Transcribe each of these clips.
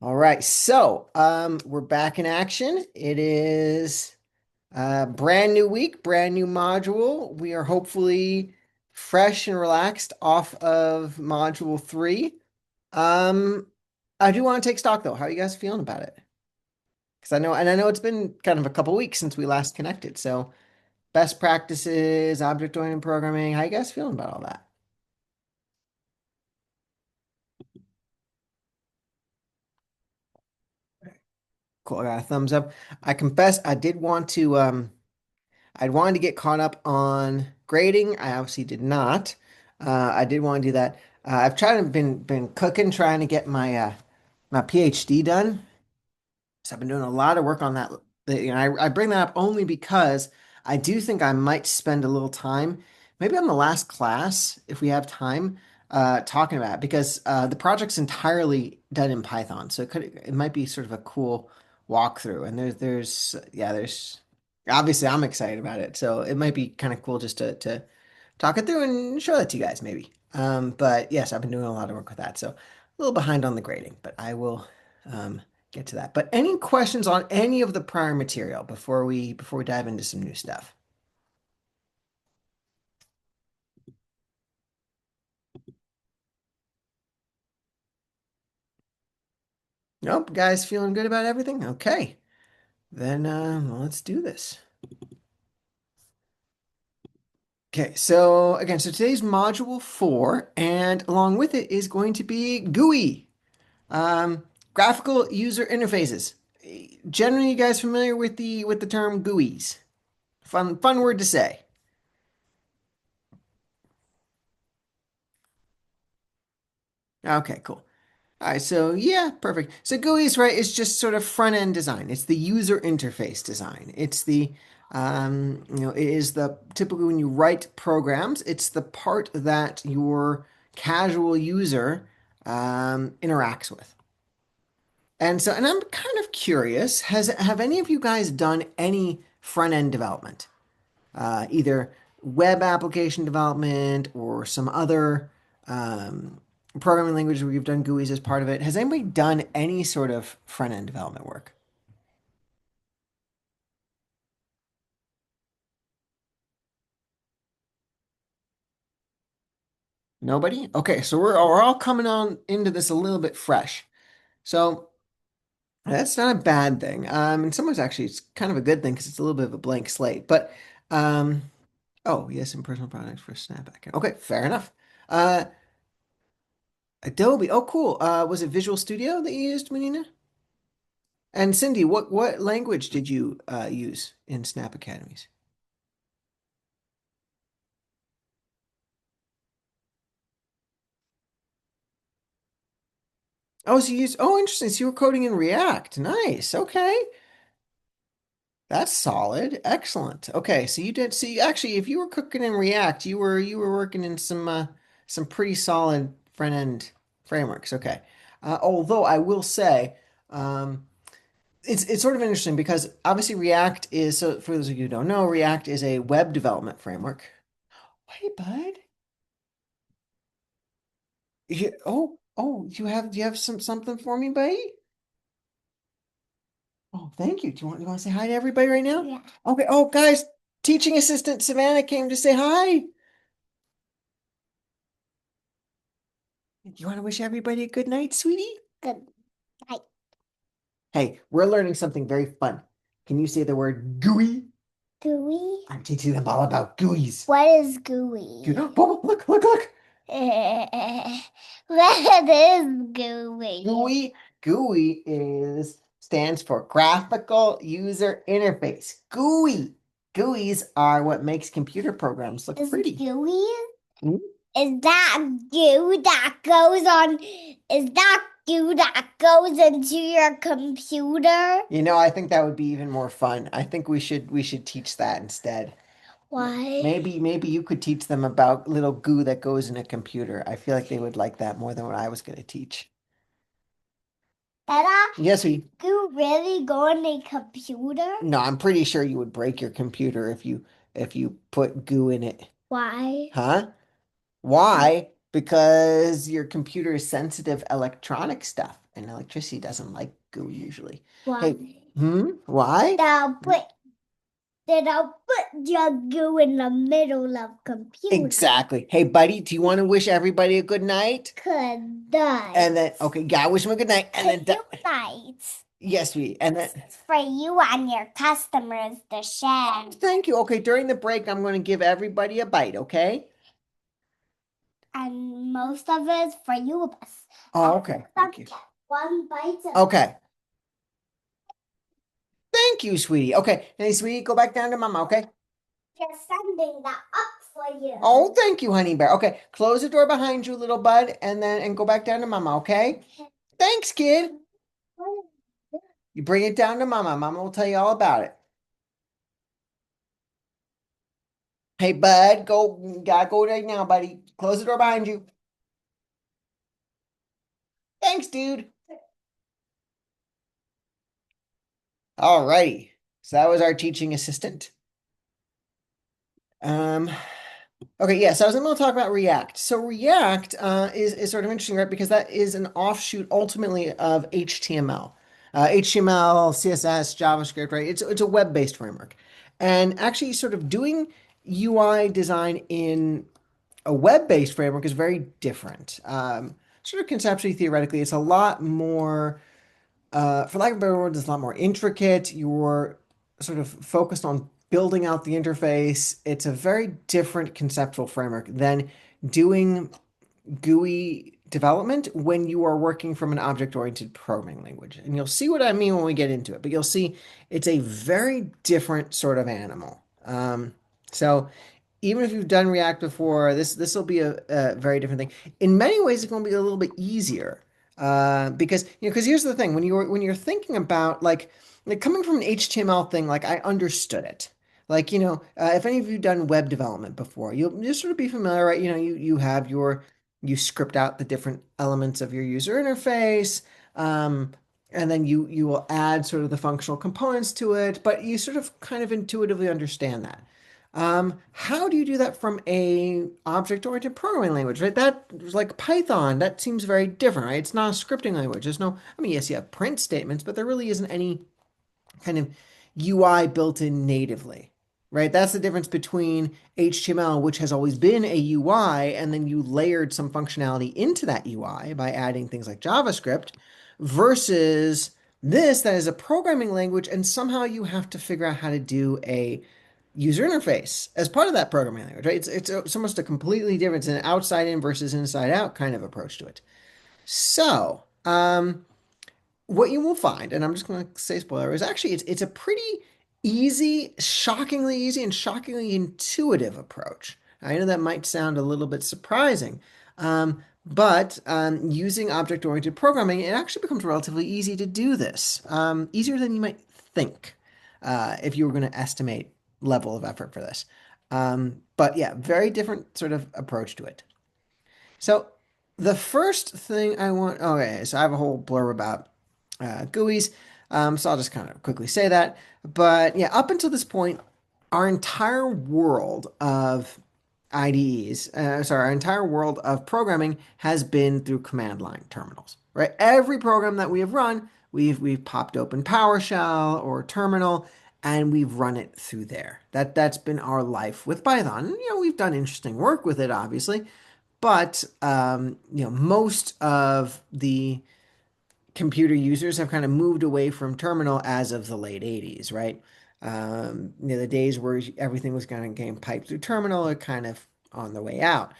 All right, so we're back in action. It is a brand new week, brand new module. We are hopefully fresh and relaxed off of module three. Um, I do want to take stock though. How are you guys feeling about it? Because I know it's been kind of a couple weeks since we last connected. So best practices, object-oriented programming. How you guys feeling about all that? Cool. I got a thumbs up. I confess I did want to I'd wanted to get caught up on grading. I obviously did not. I did want to do that. I've tried to been cooking, trying to get my PhD done. So I've been doing a lot of work on that. I bring that up only because I do think I might spend a little time, maybe on the last class, if we have time, talking about it because the project's entirely done in Python. So it might be sort of a cool walkthrough. And there's obviously I'm excited about it. So it might be kind of cool just to talk it through and show that to you guys maybe. But yes, I've been doing a lot of work with that. So a little behind on the grading, but I will get to that. But any questions on any of the prior material before we dive into some new stuff? Nope, guys feeling good about everything? Okay. Then well, let's do this. Okay, so again, so today's module four, and along with it is going to be GUI, graphical user interfaces. Generally, you guys familiar with the term GUIs? Fun word to say. Okay, cool. All right, so yeah, perfect. So GUIs, right, is just sort of front end design. It's the user interface design. It is the typically when you write programs, it's the part that your casual user interacts with. And I'm kind of curious, have any of you guys done any front end development? Either web application development or some other um, programming language where you've done GUIs as part of it. Has anybody done any sort of front end development work? Nobody? Okay, so we're all coming on into this a little bit fresh. So that's not a bad thing. In some ways, actually, it's kind of a good thing because it's a little bit of a blank slate. But um, oh, yes, in personal products for Snapback. Okay, fair enough. Uh, Adobe. Oh, cool. Was it Visual Studio that you used, Menina? And Cindy, what language did you use in Snap Academies? Oh, so you used, oh, interesting. So you were coding in React. Nice. Okay. That's solid. Excellent. Okay. So you did see actually if you were cooking in React, you were working in some pretty solid front end frameworks. Okay. Although I will say, um, it's sort of interesting because obviously React is so for those of you who don't know, React is a web development framework. Hey, bud. Do you have something for me, buddy? Oh, thank you. Do you want to say hi to everybody right now? Yeah. Okay. Oh, guys, teaching assistant Savannah came to say hi. Do you want to wish everybody a good night, sweetie? Good night. Hey, we're learning something very fun. Can you say the word gooey? Gooey? I'm teaching them all about gooeys. What is gooey? Bubba, look. What is gooey? GUI is stands for graphical user interface. GUIs are what makes computer programs look pretty. GUI? Hmm? Is that goo that goes on? Is that goo that goes into your computer? I think that would be even more fun. I think we should teach that instead. Why? Maybe you could teach them about little goo that goes in a computer. I feel like they would like that more than what I was going to teach. Dada, yes, we. You really go on a computer? No, I'm pretty sure you would break your computer if you put goo in it. Why? Huh? Why? Because your computer is sensitive electronic stuff, And electricity doesn't like goo usually. Why? Hey, why? Then I'll put your goo in the middle of computer. Exactly. Hey, buddy, do you want to wish everybody a good night? Good night. And then, okay, yeah, wish them a good night. And then, Good night. yes, sweetie. And then, For you and your customers to share. thank you. Okay, during the break, I'm going to give everybody a bite, okay? And most of it is for you. Oh, okay. Thank you. One bite of Okay. Thank you, sweetie. Okay. Hey, sweetie, go back down to mama, okay? You're sending that up for you. Oh, thank you, honey bear. Okay, close the door behind you, little bud, and go back down to mama, okay? Thanks, kid. You bring it down to mama. Mama will tell you all about it. Hey, bud, go. Gotta go right now, buddy. Close the door behind you. Thanks, dude. All righty. So that was our teaching assistant. Um, okay, yeah, so I was going to talk about React. So React is sort of interesting, right? Because that is an offshoot ultimately of HTML. HTML, CSS, JavaScript, right? It's a web-based framework. And actually sort of doing UI design in a web-based framework is very different. Sort of conceptually, theoretically, it's a lot more for lack of a better word, it's a lot more intricate. You're sort of focused on building out the interface. It's a very different conceptual framework than doing GUI development when you are working from an object-oriented programming language. And you'll see what I mean when we get into it, but you'll see it's a very different sort of animal. So even if you've done React before, this will be a very different thing. In many ways, it's going to be a little bit easier because because here's the thing: when you're thinking about like coming from an HTML thing, like I understood it. Like if any of you done web development before, you'll sort of be familiar, right? You script out the different elements of your user interface. Um, and then you will add sort of the functional components to it, but you sort of kind of intuitively understand that. How do you do that from a object-oriented programming language, right? That like Python, that seems very different, right? It's not a scripting language. There's no, I mean, yes, you have print statements, but there really isn't any kind of UI built in natively, right? That's the difference between HTML, which has always been a UI, and then you layered some functionality into that UI by adding things like JavaScript, versus this that is a programming language, and somehow you have to figure out how to do a user interface as part of that programming language, right? It's almost a completely different, it's an outside in versus inside out kind of approach to it. So, what you will find, and I'm just going to say spoiler, is actually it's a pretty easy, shockingly easy, and shockingly intuitive approach. I know that might sound a little bit surprising, but using object-oriented programming, it actually becomes relatively easy to do this, easier than you might think if you were going to estimate level of effort for this. But yeah, very different sort of approach to it. So the first thing I want, okay, so I have a whole blurb about GUIs. So I'll just kind of quickly say that. But yeah, up until this point, our entire world of IDEs, our entire world of programming has been through command line terminals, right? Every program that we have run, we've popped open PowerShell or terminal, and we've run it through there. That's been our life with Python. We've done interesting work with it, obviously, but most of the computer users have kind of moved away from terminal as of the late 80s, right? The days where everything was kind of getting piped through terminal are kind of on the way out.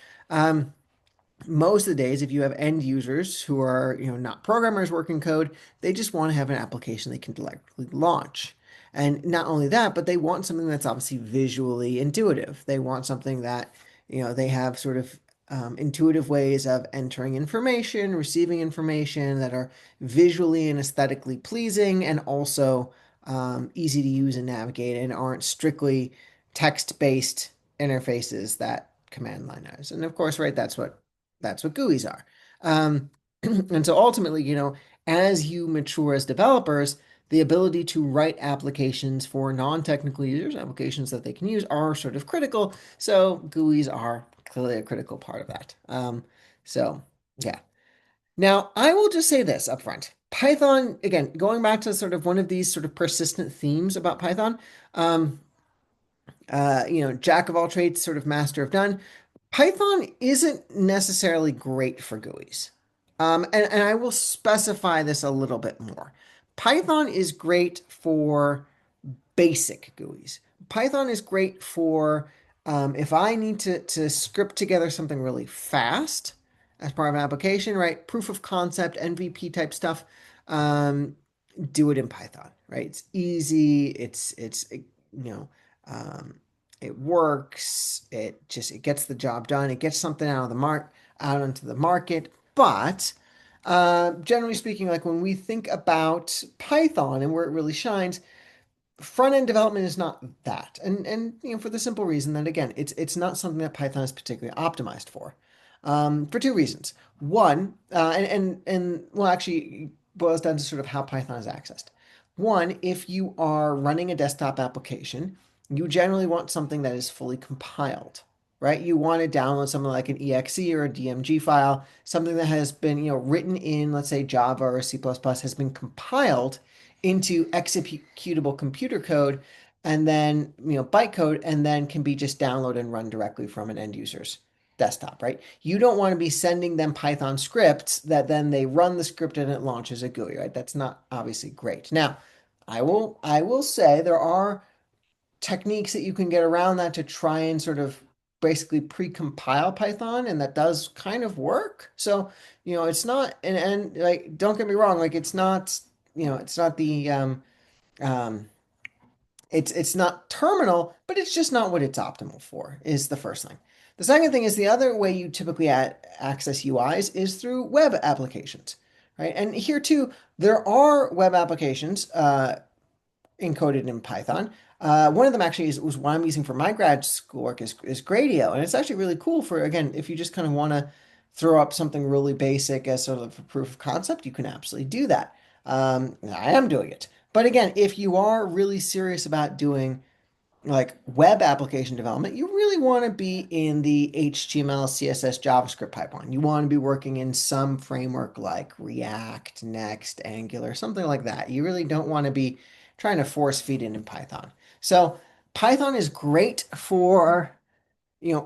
Most of the days, if you have end users who are, not programmers working code, they just want to have an application they can directly launch. And not only that, but they want something that's obviously visually intuitive. They want something that, they have sort of intuitive ways of entering information, receiving information that are visually and aesthetically pleasing and also easy to use and navigate and aren't strictly text-based interfaces that command line has. And of course, right, that's what GUIs are. And so ultimately, as you mature as developers, the ability to write applications for non-technical users, applications that they can use, are sort of critical. So GUIs are clearly a critical part of that. So yeah. Now, I will just say this up front. Python, again, going back to sort of one of these sort of persistent themes about Python, um, jack of all trades, sort of master of none. Python isn't necessarily great for GUIs. And I will specify this a little bit more. Python is great for basic GUIs. Python is great for if I need to script together something really fast as part of an application, right? Proof of concept, MVP type stuff. Um, do it in Python, right? It's easy. You know, um, it works. It gets the job done. It gets something out onto the market. But generally speaking, like when we think about Python and where it really shines, front end development is not that, and for the simple reason that again, it's not something that Python is particularly optimized for two reasons. One, and well, actually, it boils down to sort of how Python is accessed. One, if you are running a desktop application, you generally want something that is fully compiled, right? You want to download something like an exe or a DMG file, something that has been written in, let's say Java or C++, has been compiled into executable computer code and then bytecode and then can be just downloaded and run directly from an end user's desktop, right? You don't want to be sending them Python scripts that then they run the script and it launches a GUI, right? That's not obviously great. Now, I will say there are techniques that you can get around that to try and sort of basically pre-compile Python, and that does kind of work. So, it's not, and like, don't get me wrong, like it's not um, it's not terminal, but it's just not what it's optimal for, is the first thing. The second thing is the other way you typically access UIs is through web applications, right? And here too, there are web applications, encoded in Python. One of them actually was what I'm using for my grad school work is Gradio, and it's actually really cool for again if you just kind of want to throw up something really basic as sort of a proof of concept, you can absolutely do that. I am doing it, but again, if you are really serious about doing like web application development, you really want to be in the HTML, CSS, JavaScript pipeline. You want to be working in some framework like React, Next, Angular, something like that. You really don't want to be trying to force feed it in Python. So Python is great for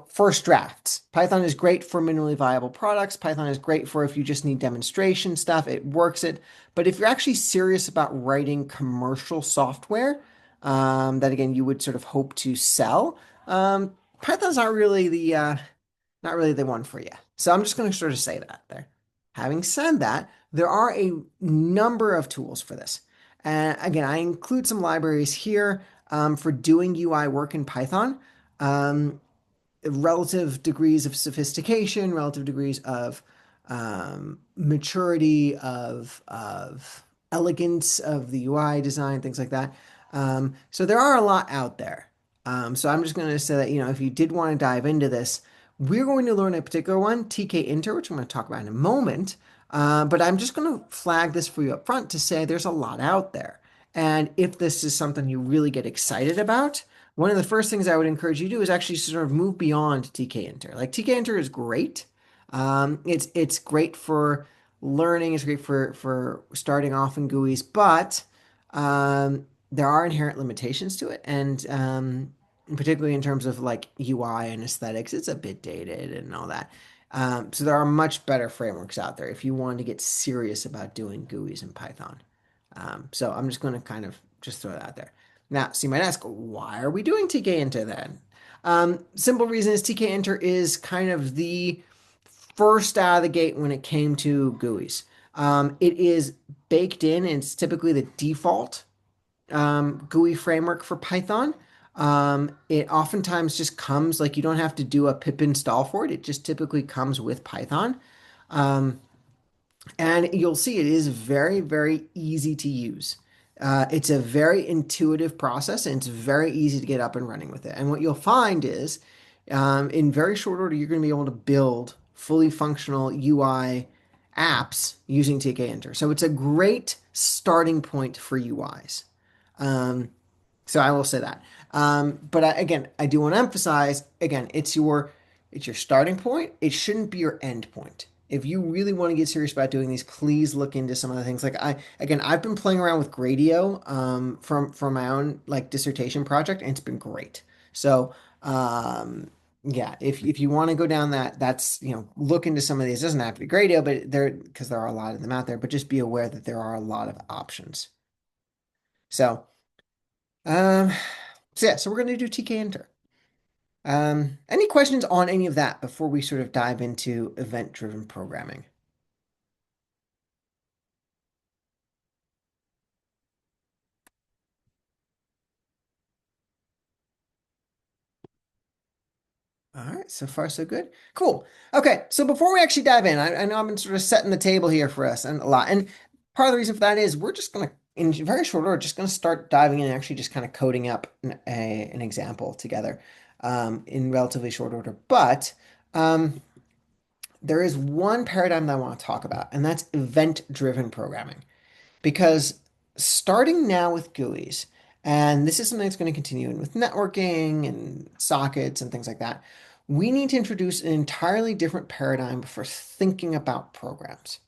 first drafts. Python is great for minimally viable products. Python is great for if you just need demonstration stuff. It works it. But if you're actually serious about writing commercial software, that again you would sort of hope to sell, Python's not really the one for you. So I'm just going to sort of say that there. Having said that, there are a number of tools for this. And again, I include some libraries here for doing UI work in Python. Um, Relative degrees of sophistication, relative degrees of maturity, of elegance of the UI design, things like that. So there are a lot out there. So I'm just going to say that, if you did want to dive into this, we're going to learn a particular one, TK Inter, which I'm going to talk about in a moment. But I'm just going to flag this for you up front to say there's a lot out there. And if this is something you really get excited about, one of the first things I would encourage you to do is actually sort of move beyond TK Inter. Like TK Inter is great. It's great for learning. It's great for starting off in GUIs, but there are inherent limitations to it, and particularly in terms of like UI and aesthetics, it's a bit dated and all that. So there are much better frameworks out there if you want to get serious about doing GUIs in Python. So I'm just going to kind of just throw that out there. Now, so you might ask, why are we doing TK Inter then? Simple reason is TK Inter is kind of the first out of the gate when it came to GUIs. It is baked in, and it's typically the default GUI framework for Python. It oftentimes just comes like you don't have to do a pip install for it. It just typically comes with Python. Um, and you'll see it is very, very easy to use. It's a very intuitive process and it's very easy to get up and running with it. And what you'll find is in very short order, you're going to be able to build fully functional UI apps using TK Enter. So it's a great starting point for UIs. Um, so I will say that. But again, I do want to emphasize again, it's your starting point. It shouldn't be your end point. if you really want to get serious about doing these, please look into some of the things. Like again, I've been playing around with Gradio from my own like dissertation project, and it's been great. So yeah, if you want to go down that, that's look into some of these. It doesn't have to be Gradio, but there are a lot of them out there. But just be aware that there are a lot of options. So um so yeah, so we're gonna do TK Inter. Any questions on any of that before we sort of dive into event-driven programming? All right, so far so good. Cool. Okay, so before we actually dive in, I know I've been sort of setting the table here for us and a lot. And part of the reason for that is we're just gonna, in very short order, just gonna start diving in and actually just kind of coding up an example together in relatively short order. But um, there is one paradigm that I want to talk about, and that's event-driven programming. Because starting now with GUIs, and this is something that's going to continue in with networking and sockets and things like that, we need to introduce an entirely different paradigm for thinking about programs.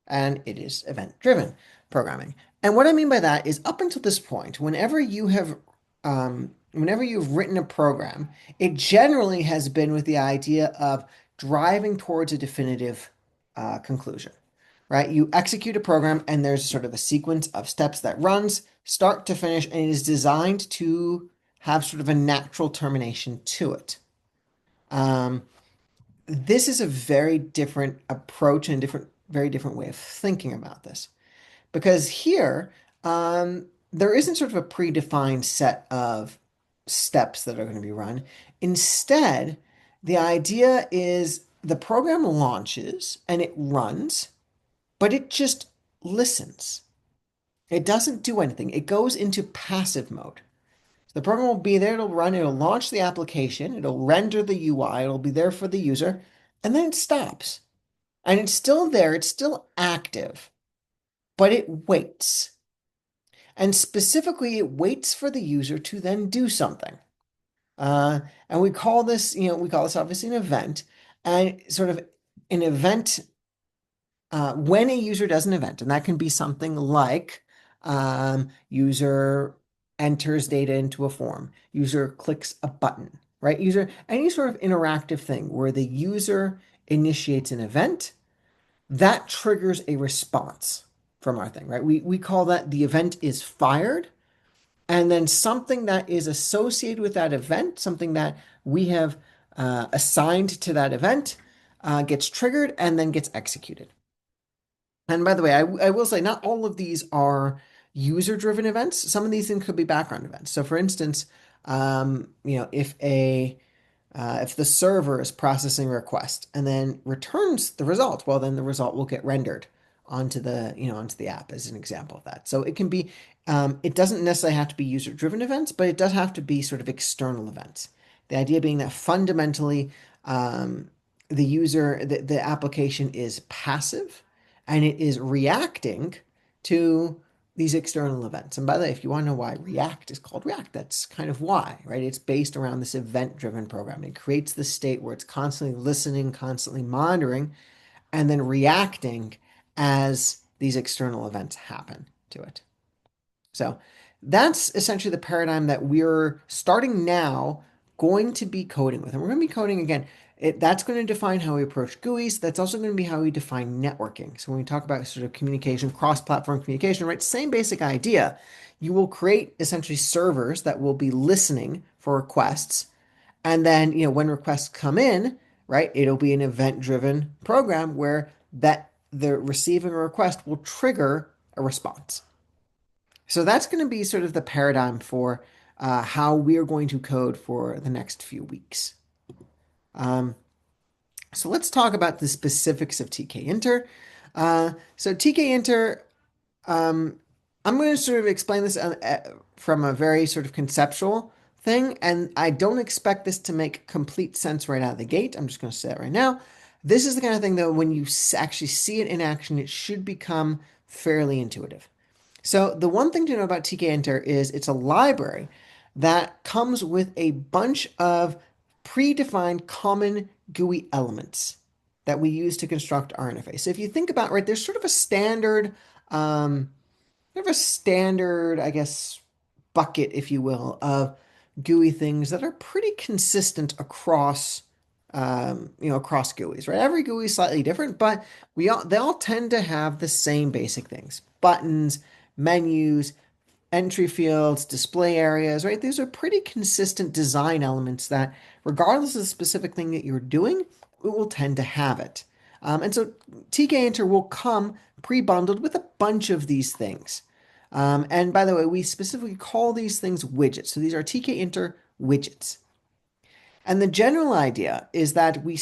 And it is event-driven programming. And what I mean by that is up until this point, whenever you've written a program, it generally has been with the idea of driving towards a definitive conclusion, right? You execute a program and there's sort of a sequence of steps that runs start to finish, and it is designed to have sort of a natural termination to it. Um, this is a very different approach and very different way of thinking about this. Because here, there isn't sort of a predefined set of steps that are going to be run. Instead, the idea is the program launches and it runs, but it just listens. It doesn't do anything. It goes into passive mode. So the program will be there, it'll run, it'll launch the application, it'll render the UI, it'll be there for the user, and then it stops. And it's still there, it's still active, but it waits. And specifically, it waits for the user to then do something. And we call this obviously an event. And sort of an event, when a user does an event, and that can be something like user enters data into a form, user clicks a button, right? Any sort of interactive thing where the user initiates an event, that triggers a response from our thing, right? We call that the event is fired, and then something that is associated with that event, something that we have assigned to that event, gets triggered and then gets executed. And by the way, I will say not all of these are user-driven events. Some of these things could be background events. So, for instance, if the server is processing a request and then returns the result, well, then the result will get rendered onto the app as an example of that. So it can be, it doesn't necessarily have to be user-driven events, but it does have to be sort of external events. The idea being that fundamentally, the application is passive and it is reacting to these external events. And by the way, if you want to know why React is called React, that's kind of why, right? It's based around this event-driven programming. It creates the state where it's constantly listening, constantly monitoring, and then reacting as these external events happen to it. So that's essentially the paradigm that we're starting now going to be coding with. And we're going to be coding again. That's going to define how we approach GUIs. That's also going to be how we define networking. So when we talk about sort of communication, cross-platform communication, right? Same basic idea. You will create essentially servers that will be listening for requests. And then, when requests come in, right, it'll be an event-driven program where that the receiving a request will trigger a response. So that's going to be sort of the paradigm for how we are going to code for the next few weeks. Um, so let's talk about the specifics of TK Inter. So TK Inter, um, I'm going to sort of explain this from a very sort of conceptual thing, and I don't expect this to make complete sense right out of the gate. I'm just going to say that right now. This is the kind of thing that when you actually see it in action, it should become fairly intuitive. So the one thing to know about tkinter is it's a library that comes with a bunch of predefined common GUI elements that we use to construct our interface. So if you think about, right, there's um, I guess, bucket, if you will, of GUI things that are pretty consistent across, across GUIs, right? Every GUI is slightly different, but they all tend to have the same basic things: buttons, menus, entry fields, display areas, right? These are pretty consistent design elements that, regardless of the specific thing that you're doing, it will tend to have it. And so TK-Enter will come pre-bundled with a bunch of these things. And by the way, we specifically call these things widgets. So these are TK-Enter widgets. And the general idea is that we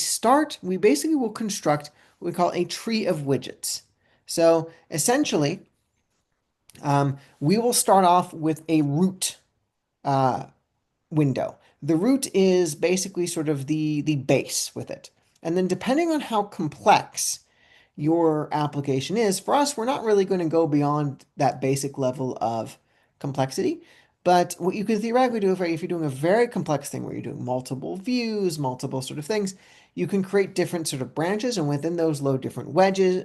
basically will construct what we call a tree of widgets. So essentially, we will start off with a root uh, window. The root is basically sort of the base with it. And then depending on how complex your application is, for us, we're not really going to go beyond that basic level of complexity. But what you could theoretically do if you're doing a very complex thing where you're doing multiple views, multiple sort of things, you can create different sort of branches, and within those load different widgets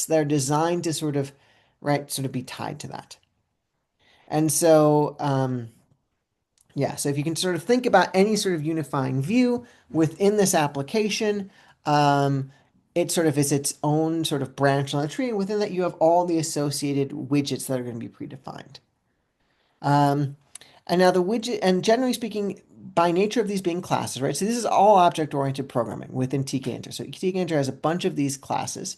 that are designed to sort of be tied to that. And so, yeah, so if you can sort of think about any sort of unifying view within this application, um, it sort of is its own sort of branch on the tree, and within that you have all the associated widgets that are going to be predefined. Um, and now the widget, and generally speaking, by nature of these being classes, right? So this is all object-oriented programming within tkinter. So tkinter has a bunch of these classes.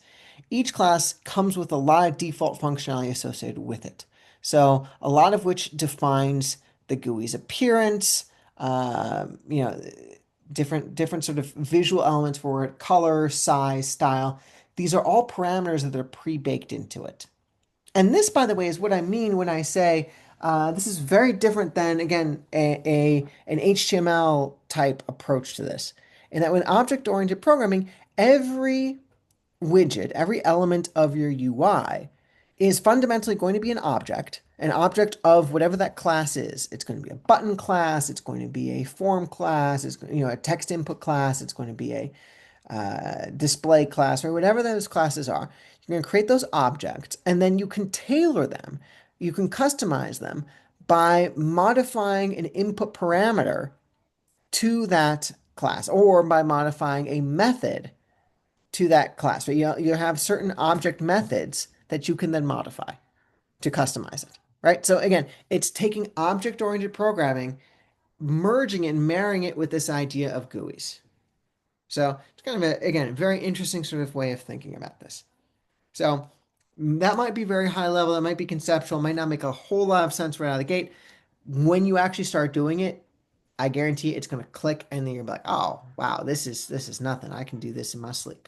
Each class comes with a lot of default functionality associated with it. So a lot of which defines the GUI's appearance, you know, different sort of visual elements for it, color, size, style. These are all parameters that are pre-baked into it. And this, by the way, is what I mean when I say this is very different than, again, an HTML type approach to this. In that, with object-oriented programming, every widget, every element of your UI is fundamentally going to be an object of whatever that class is. It's going to be a button class, it's going to be a form class, it's a text input class, it's going to be a display class, or whatever those classes are. You're going to create those objects, and then you can tailor them. You can customize them by modifying an input parameter to that class, or by modifying a method to that class. So you have certain object methods that you can then modify to customize it, right? So again, it's taking object-oriented programming, merging it and marrying it with this idea of GUIs. So it's kind of again, a very interesting sort of way of thinking about this. So that might be very high level, that might be conceptual, might not make a whole lot of sense right out of the gate. When you actually start doing it, I guarantee it's going to click, and then you're like, oh wow, this is nothing. I can do this in my sleep.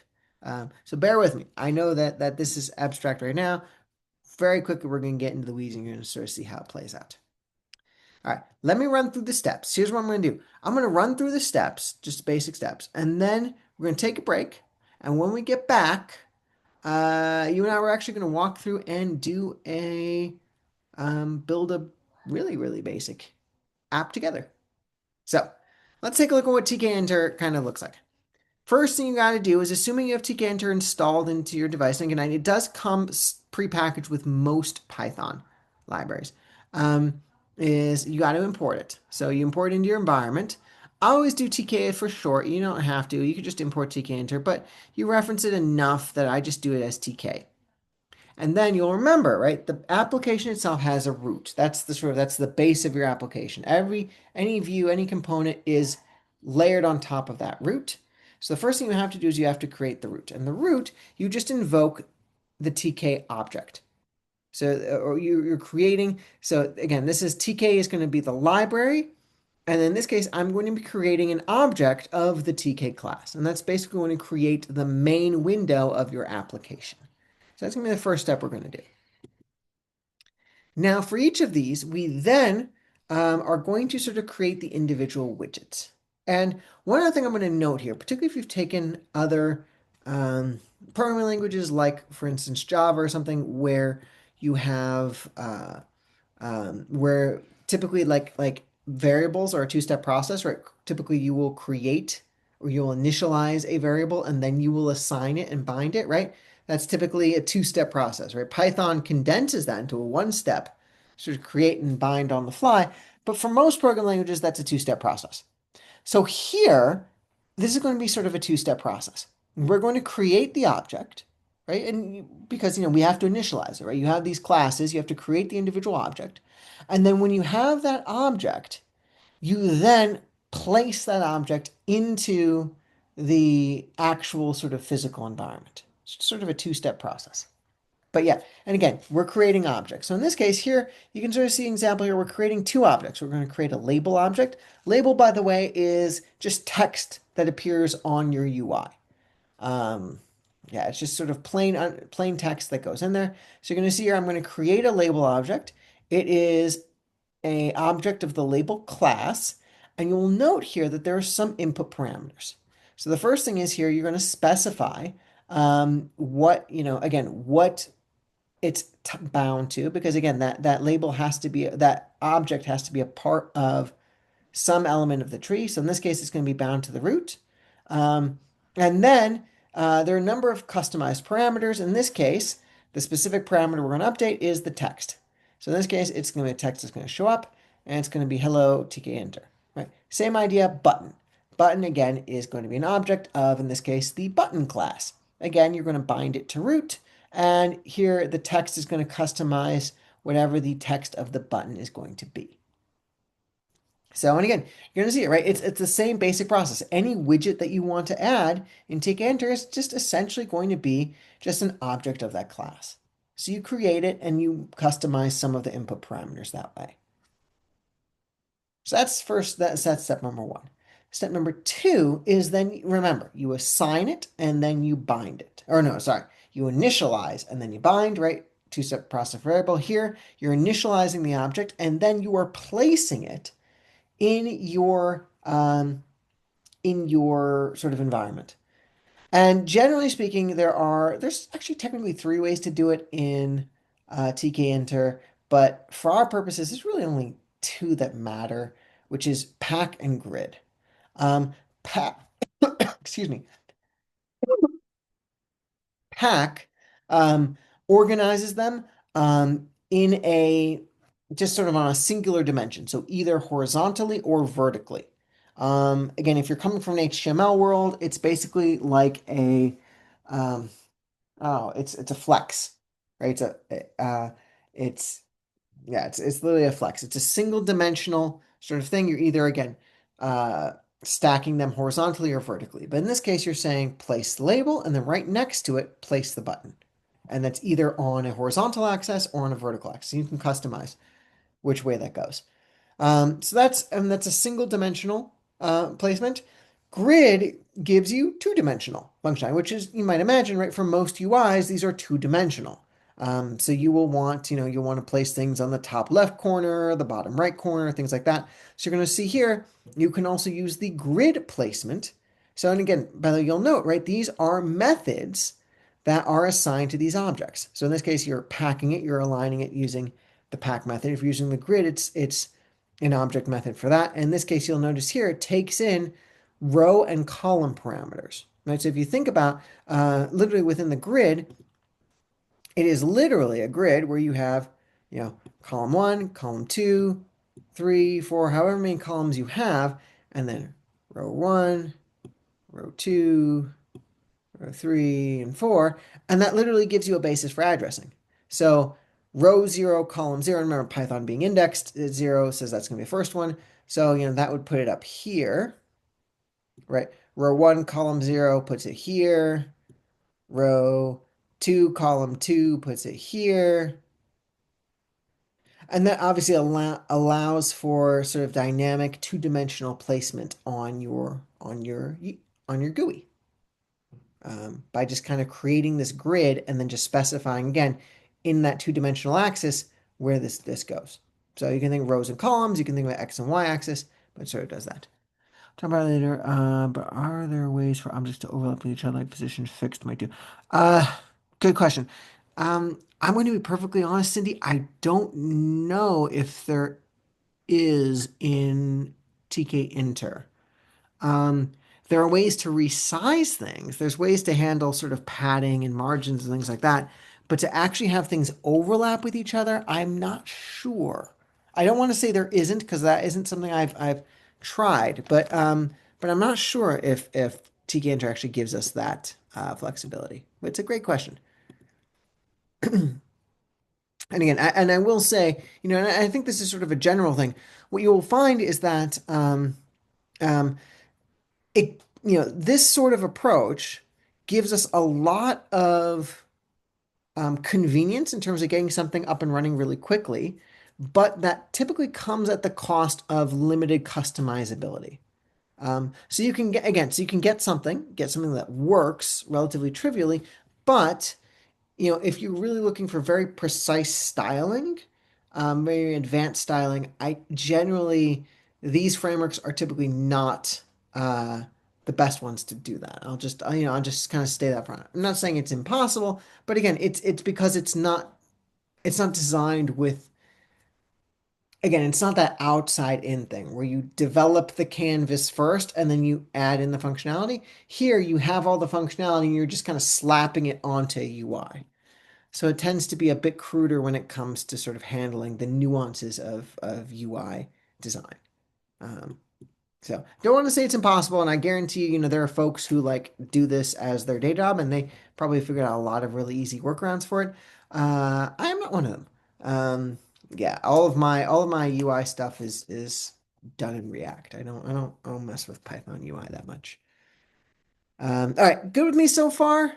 So bear with me. I know that this is abstract right now. Very quickly, we're going to get into the weeds, and you're going to sort of see how it plays out. All right, let me run through the steps. Here's what I'm going to do. I'm going to run through the steps, just basic steps, and then we're going to take a break. And when we get back, you and I were actually going to walk through and do build a really, really basic app together. So let's take a look at what tkinter kind of looks like. First thing you got to do is, assuming you have tkinter installed into your device, and again, it does come prepackaged with most Python libraries, is you got to import it. So you import it into your environment. I always do tk for short. You don't have to. You could just import tkinter, but you reference it enough that I just do it as tk. And then you'll remember, right? The application itself has a root. That's the base of your application. Any view, any component is layered on top of that root. So the first thing you have to do is you have to create the root. And the root, you just invoke the TK object. So or you're creating, so again, this is TK is going to be the library. And in this case, I'm going to be creating an object of the TK class. And that's basically going to create the main window of your application. So that's going to be the first step we're going to do. Now, for each of these, we then are going to sort of create the individual widgets. And one other thing I'm going to note here, particularly if you've taken other programming languages like, for instance, Java or something, where you have where typically like variables are a two-step process, right? Typically, you will create or you'll initialize a variable and then you will assign it and bind it, right? That's typically a two-step process, right? Python condenses that into a one-step, sort of create and bind on the fly. But for most programming languages, that's a two-step process. So here, this is going to be sort of a two-step process. We're going to create the object, right? Because, we have to initialize it, right? You have these classes, you have to create the individual object. And then when you have that object, you then place that object into the actual sort of physical environment. It's sort of a two-step process. But yeah, and again, we're creating objects. So in this case here, you can sort of see an example here. We're creating two objects. We're going to create a label object. Label, by the way, is just text that appears on your UI. Um, yeah, it's just sort of plain text that goes in there. So you're going to see here, I'm going to create a label object. It is a object of the label class, and you'll note here that there are some input parameters. So the first thing is here, you're going to specify what, again, what it's bound to, because again, that label has to be, that object has to be a part of some element of the tree. So in this case, it's going to be bound to the root. And then there are a number of customized parameters. In this case, the specific parameter we're going to update is the text. So in this case, it's going to be a text that's going to show up, and it's going to be hello TK enter. Right? Same idea, button. Button again is going to be an object of, in this case, the button class. Again, you're going to bind it to root, and here the text is going to customize whatever the text of the button is going to be. So, and again, you're going to see it, right? It's the same basic process. Any widget that you want to add in take enter is just essentially going to be just an object of that class. So you create it and you customize some of the input parameters that way. So that's step number one. Step number two is then remember, you assign it and then you bind it. Or no, sorry, you initialize and then you bind, right? Two-step process variable. Here, you're initializing the object and then you are placing it in your sort of environment. And generally speaking, there's actually technically three ways to do it in tkinter, but for our purposes, there's really only two that matter, which is pack and grid. Pack, excuse me, pack organizes them in a just sort of on a singular dimension, so either horizontally or vertically. Again, if you're coming from an HTML world, it's basically like um, it's a flex, right? It's it's literally a flex. It's a single dimensional sort of thing. You're either again uh, stacking them horizontally or vertically. But in this case, you're saying place the label and then right next to it, place the button. And that's either on a horizontal axis or on a vertical axis. You can customize which way that goes. So that's a single dimensional placement. Grid gives you two-dimensional function, which is, you might imagine, right, for most UIs, these are two-dimensional. So you will want, you'll want to place things on the top left corner, the bottom right corner, things like that. So you're going to see here, you can also use the grid placement. So, and again, by the way, you'll note, right, these are methods that are assigned to these objects. So in this case, you're packing it, you're aligning it using the pack method. If you're using the grid, it's an object method for that. In this case, you'll notice here it takes in row and column parameters. Right? So if you think about literally within the grid, it is literally a grid where you have, column one, column two, three, four, however many columns you have, and then row one, row two, row three, and four, and that literally gives you a basis for addressing. So row zero, column zero, and remember Python being indexed at zero says that's going to be the first one. So, that would put it up here, right? Row one, column zero puts it here. Row two, column two puts it here. And that obviously allows for sort of dynamic two-dimensional placement on your GUI. By just kind of creating this grid and then just specifying again in that two-dimensional axis where this goes. So you can think of rows and columns, you can think of X and Y axis, but it sort of does that. Talk about it later, but are there ways for objects to overlap with each other like position fixed might do? Good question. I'm going to be perfectly honest, Cindy. I don't know if there is in TK Inter. Um, there are ways to resize things. There's ways to handle sort of padding and margins and things like that. But to actually have things overlap with each other, I'm not sure. I don't want to say there isn't because that isn't something I've tried, but I'm not sure if Tkinter actually gives us that flexibility. But it's a great question. And again, and I will say, and I think this is sort of a general thing. What you will find is that um, this sort of approach gives us a lot of convenience in terms of getting something up and running really quickly, but that typically comes at the cost of limited customizability. So you can get something that works relatively trivially, but if you're really looking for very precise styling, very advanced styling, these frameworks are typically not the best ones to do that. I'll just kind of stay that front. I'm not saying it's impossible, but again, it's because it's not designed with, again, it's not that outside in thing where you develop the canvas first and then you add in the functionality. Here you have all the functionality and you're just kind of slapping it onto a UI. So it tends to be a bit cruder when it comes to sort of handling the nuances of UI design. Um, so don't want to say it's impossible, and I guarantee you, there are folks who like do this as their day job, and they probably figured out a lot of really easy workarounds for it. I am not one of them. Yeah, all of my UI stuff is done in React. I don't mess with Python UI that much. All right, good with me so far.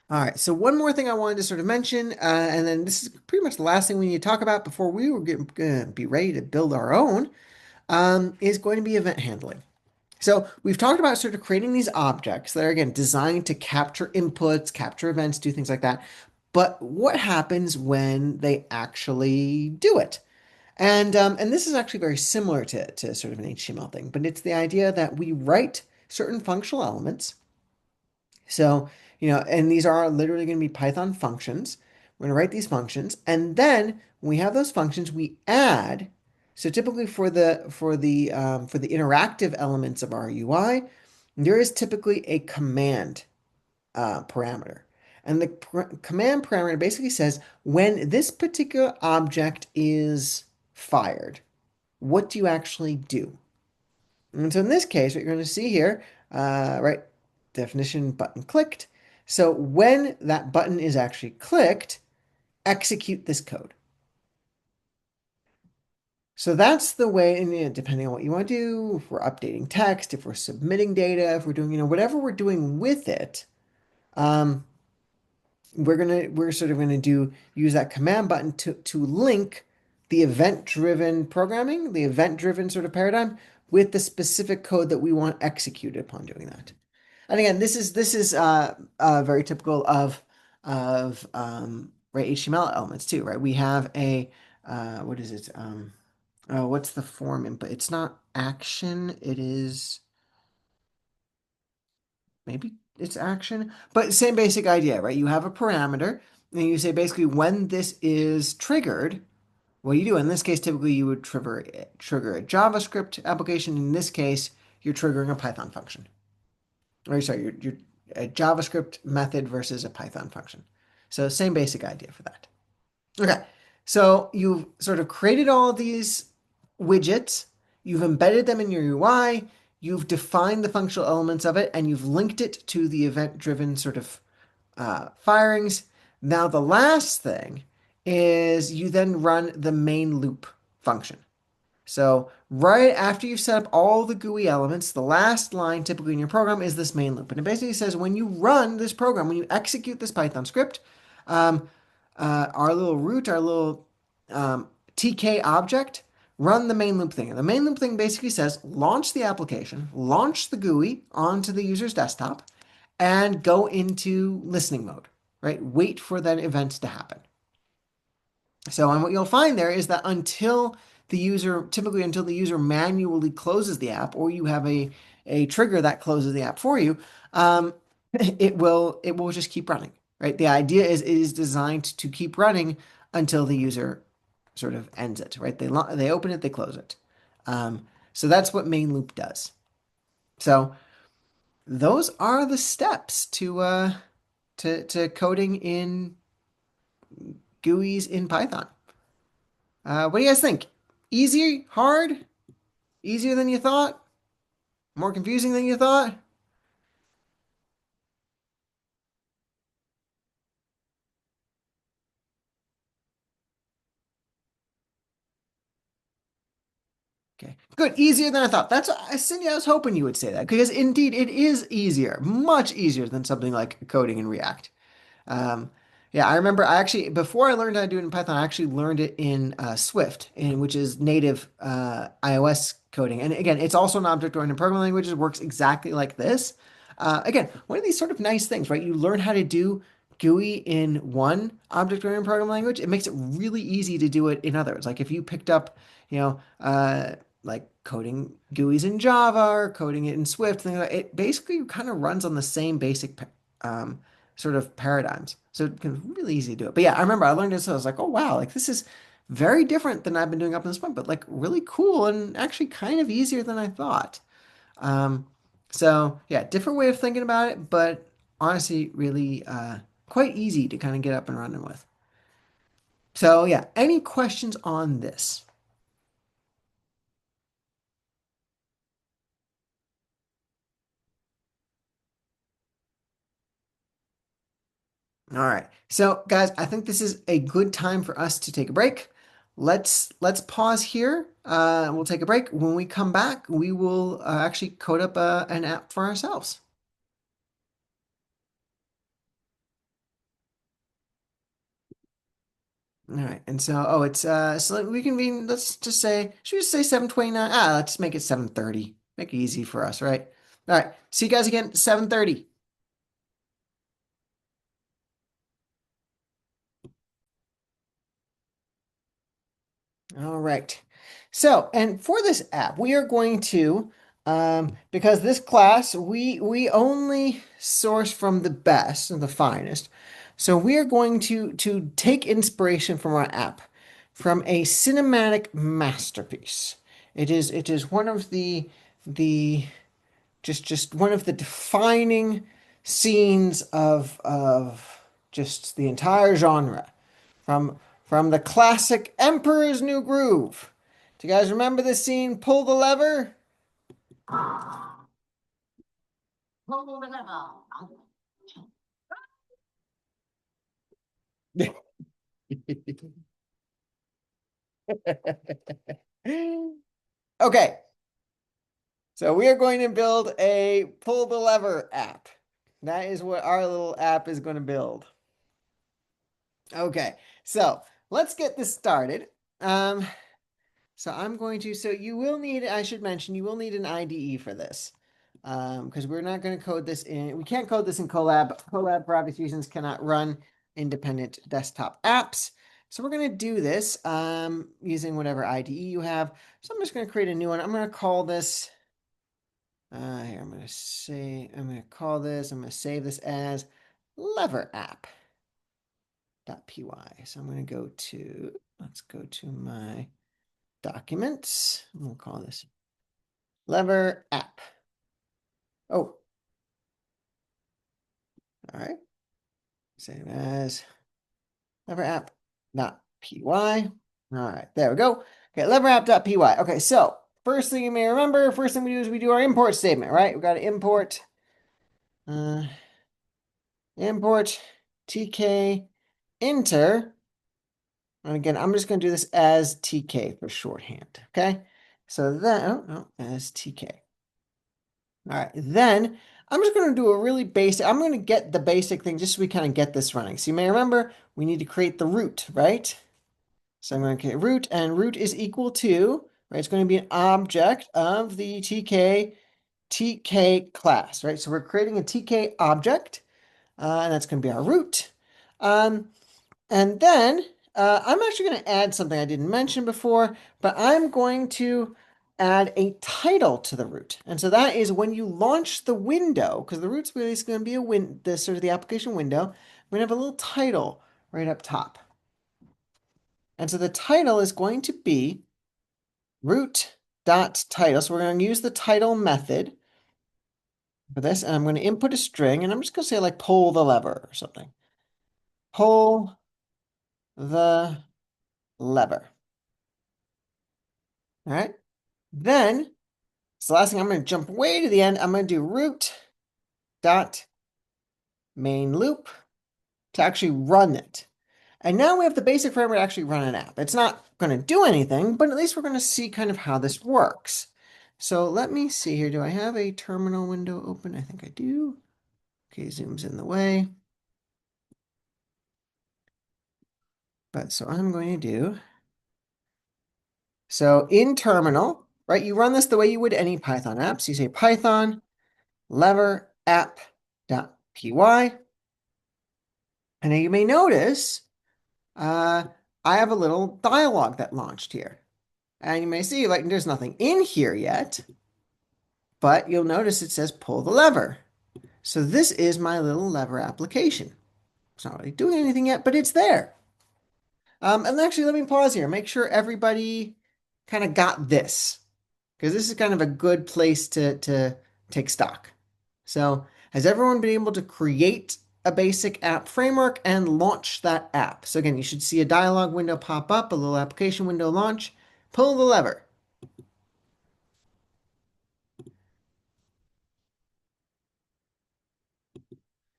All right, so one more thing I wanted to sort of mention, and then this is pretty much the last thing we need to talk about before we were going to be ready to build our own, is going to be event handling. So we've talked about sort of creating these objects that are, again, designed to capture inputs, capture events, do things like that. But what happens when they actually do it? And this is actually very similar to sort of an HTML thing, but it's the idea that we write certain functional elements. So, and these are literally going to be Python functions. We're going to write these functions, and then when we have those functions, we add. So typically for the interactive elements of our UI, there is typically a command parameter, and the command parameter basically says when this particular object is fired, what do you actually do? And so in this case, what you're going to see here, right, definition button clicked. So when that button is actually clicked, execute this code. So that's the way, and depending on what you want to do, if we're updating text, if we're submitting data, if we're doing, whatever we're doing with it, um, we're sort of gonna use that command button to link the event-driven programming, the event-driven sort of paradigm with the specific code that we want executed upon doing that. And again, this is very typical of right, HTML elements too, right? We have a what is it? What's the form input? It's not action. It is maybe it's action, but same basic idea, right? You have a parameter, and you say basically when this is triggered, what do you do? In this case, typically you would trigger a JavaScript application. In this case, you're triggering a Python function. Or sorry, you're a JavaScript method versus a Python function. So same basic idea for that. Okay, so you've sort of created all of these widgets, you've embedded them in your UI, you've defined the functional elements of it, and you've linked it to the event-driven sort of firings. Now the last thing is you then run the main loop function. So right after you've set up all the GUI elements, the last line typically in your program is this main loop. And it basically says when you run this program, when you execute this Python script, um, our little root, our little TK object, run the main loop thing. And the main loop thing basically says launch the application, launch the GUI onto the user's desktop, and go into listening mode, right? Wait for that event to happen. So, and what you'll find there is that typically until the user manually closes the app, or you have a trigger that closes the app for you, it will just keep running, right? The idea is it is designed to keep running until the user sort of ends it, right? They open it, they close it. So that's what main loop does. So those are the steps to coding in GUIs in Python. What do you guys think? Easy, hard, easier than you thought, more confusing than you thought? Okay, good. Easier than I thought. Cindy, I was hoping you would say that because indeed it is easier, much easier than something like coding in React. Um, yeah, I remember I actually, before I learned how to do it in Python, I actually learned it in Swift, which is native iOS coding. And again, it's also an object-oriented programming language. It works exactly like this. Again, one of these sort of nice things, right? You learn how to do GUI in one object-oriented programming language. It makes it really easy to do it in others. Like if you picked up, you know, like coding GUIs in Java or coding it in Swift, things like it basically kind of runs on the same basic um, sort of paradigms. So it's really easy to do it. But yeah, I remember I learned this. So I was like, oh wow, like this is very different than I've been doing up to this point, but like really cool and actually kind of easier than I thought. Um, so yeah, different way of thinking about it, but honestly, really quite easy to kind of get up and running with. So yeah, any questions on this? All right. So guys, I think this is a good time for us to take a break. Let's pause here. We'll take a break. When we come back, we will actually code up an app for ourselves. All right. And so, oh, it's so we can be. Let's just say, should we just say 7:29? Let's make it 7:30. Make it easy for us, right? All right. See you guys again 7:30. All right. So, and for this app, we are going to, because this class, we only source from the best and the finest. So we are going to take inspiration from our app, from a cinematic masterpiece. It is one of the just one of the defining scenes of just the entire genre from the classic Emperor's New Groove. Do you guys remember this scene? Pull the lever. Okay, so we are going to build a pull the lever app. That is what our little app is going to build. Okay, so let's get this started. Um, so you will need, I should mention, you will need an IDE for this. Because we're not going to code this we can't code this in Colab. Colab, for obvious reasons, cannot run independent desktop apps. So we're going to do this using whatever IDE you have. So I'm just going to create a new one. I'm going to call this, here, I'm going to call this, I'm going to save this as lever app.py. So I'm going to let's go to my documents. We'll call this lever app. Oh, all right. Same as lever app.py. All right, there we go. Okay, lever app.py. Okay, so first thing you may remember, first thing we do is we do our import statement, right? We've got to uh, import tk enter. And again, I'm just going to do this as tk for shorthand. Okay, so then, oh, no, as tk. All right, then I'm just going to do a really basic, I'm going to get the basic thing just so we kind of get this running. So you may remember we need to create the root, right? So I'm going to create root, and root is equal to, right? It's going to be an object of the TK class, right? So we're creating a TK object, and that's going to be our root. And then I'm actually going to add something I didn't mention before, but I'm going to add a title to the root. And so that is when you launch the window, because the root's basically going to be the sort of the application window. we're gonna have a little title right up top. And so the title is going to be root dot title. So we're going to use the title method for this, and I'm going to input a string, and I'm just going to say like pull the lever or something. Pull the lever. All right. Then, so the last thing, I'm going to jump way to the end. I'm going to do root dot main loop to actually run it. And now we have the basic framework to actually run an app. It's not going to do anything, but at least we're going to see kind of how this works. So let me see here. Do I have a terminal window open? I think I do. Okay, zoom's in the way. But so I'm going to do, so in terminal, right, you run this the way you would any Python app. So you say Python lever app.py. And now you may notice I have a little dialog that launched here. And you may see like there's nothing in here yet, but you'll notice it says pull the lever. So this is my little lever application. It's not really doing anything yet, but it's there. And actually, let me pause here. Make sure everybody kind of got this, because this is kind of a good place to take stock. So has everyone been able to create a basic app framework and launch that app? So again, you should see a dialog window pop up, a little application window launch, pull the lever.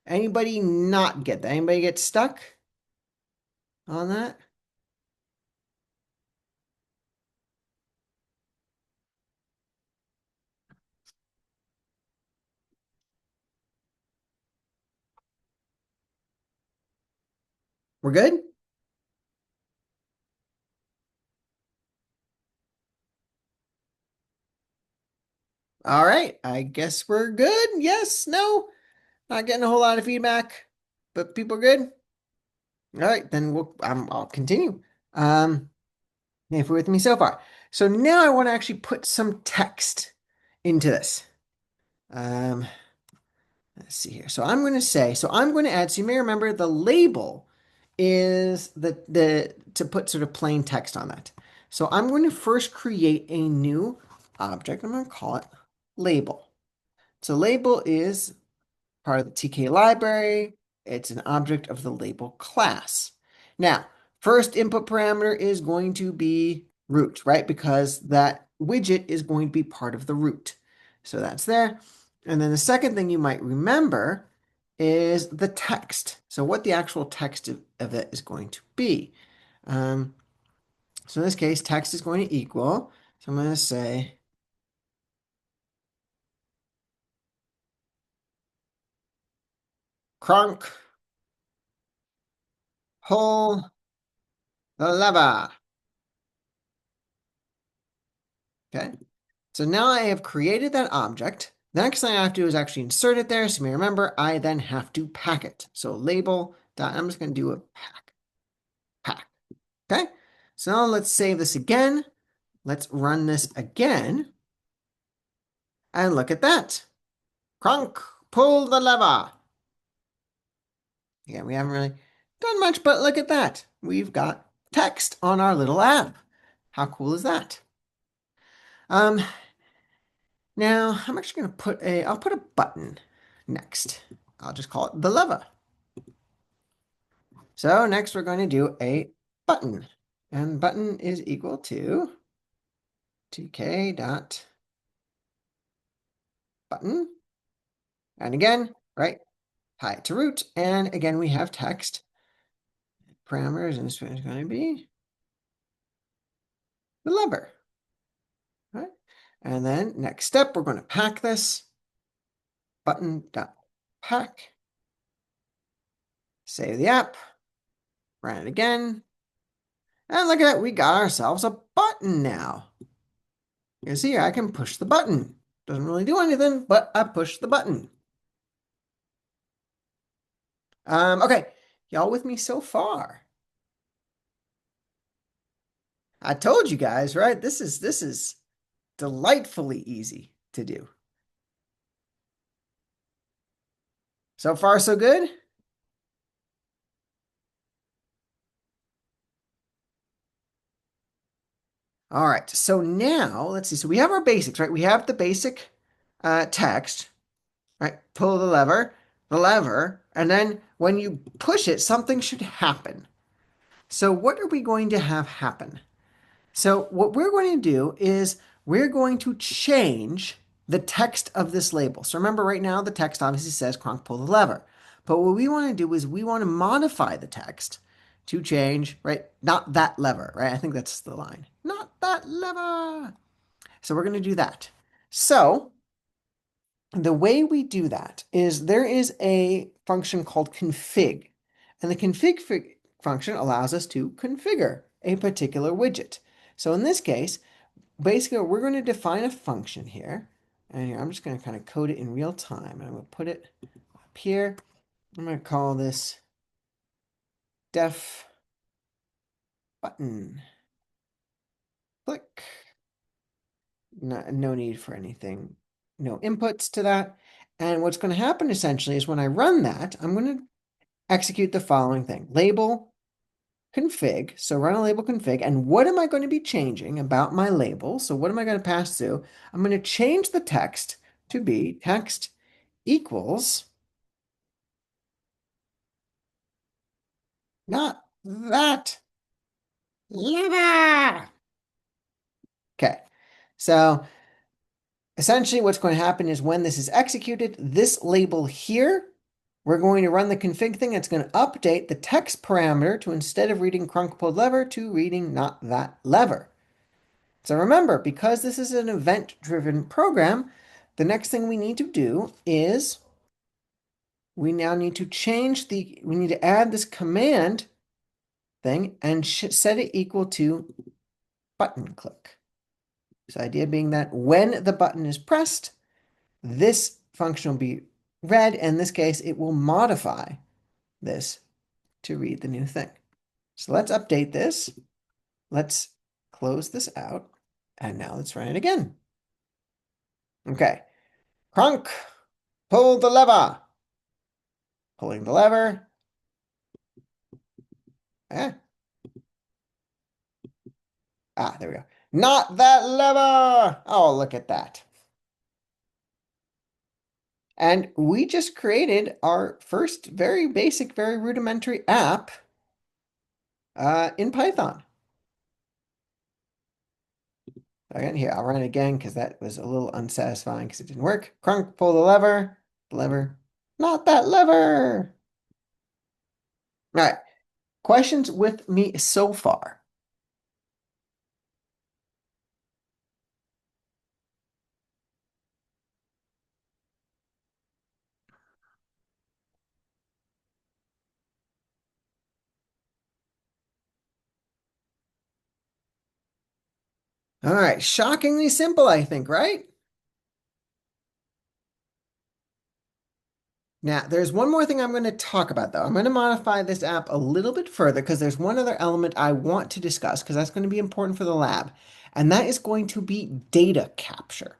Anybody not get that? Anybody get stuck on that? We're good? All right, I guess we're good. Yes, no, not getting a whole lot of feedback, but people are good. All right, then I'll continue. Um, if you're with me so far. So now I want to actually put some text into this. Um, let's see here. So I'm going to say, so I'm going to add, so you may remember the label is the to put sort of plain text on that. So I'm going to first create a new object. I'm going to call it label. So label is part of the TK library. It's an object of the label class. Now, first input parameter is going to be root, right? Because that widget is going to be part of the root. So that's there. And then the second thing you might remember is the text. So what the actual text of it is going to be. So in this case, text is going to equal. So I'm going to say crunk pull the lever. Okay. So now I have created that object. The next thing I have to do is actually insert it there. So you may remember, I then have to pack it. So label dot, I'm just going to do a pack. Okay. So now let's save this again. Let's run this again. And look at that. Crunk, pull the lever. Yeah, we haven't really done much, but look at that. We've got text on our little app. How cool is that? Um, Now I'm actually going to I'll put a button next. I'll just call it the lever. So next we're going to do a button, and button is equal to tk dot button. And again, right, tie it to root. And again, we have text parameters, and this one is going to be the lever. Right? And then next step, we're going to pack this button dot pack. Save the app, run it again. And look at that, we got ourselves a button now. You see, I can push the button. Doesn't really do anything, but I push the button. Okay, y'all with me so far? I told you guys, right? This is delightfully easy to do. So far, so good? All right, so now let's see. So we have our basics, right? We have the basic text, right? Pull the lever, and then when you push it, something should happen. So what are we going to have happen? So what we're going to do is we're going to change the text of this label. So remember right now the text obviously says Kronk pull the lever. But what we want to do is we want to modify the text to change, right? Not that lever, right? I think that's the line. Not that lever. So we're going to do that. So the way we do that is there is a function called config. And the config function allows us to configure a particular widget. So in this case, basically we're going to define a function here. And here, I'm just going to kind of code it in real time. I'm going to put it up here. I'm going to call this def button. Click. No need for anything. No inputs to that. And what's going to happen essentially is when I run that, I'm going to execute the following thing. Label config. So run a label config. And what am I going to be changing about my label? So what am I going to pass through? I'm going to change the text to be text equals not that lever. Okay. So essentially what's going to happen is when this is executed, this label here, we're going to run the config thing. It's going to update the text parameter to instead of reading crunk pulled lever to reading not that lever. So remember, because this is an event-driven program, the next thing we need to do is we now need to we need to add this command thing and set it equal to button click. So the idea being that when the button is pressed, this function will be read. In this case, it will modify this to read the new thing. So let's update this. Let's close this out. And now let's run it again. Okay. Crunk, pull the lever. Pulling the lever. Eh. Ah, there we go. Not that lever. Oh, look at that. And we just created our first very basic, very rudimentary app in Python. Again, here, I'll run it again because that was a little unsatisfying because it didn't work. Crunk, pull the lever, not that lever. All right, questions with me so far? All right, shockingly simple, I think, right? Now, there's one more thing I'm going to talk about, though. I'm going to modify this app a little bit further because there's one other element I want to discuss because that's going to be important for the lab, and that is going to be data capture.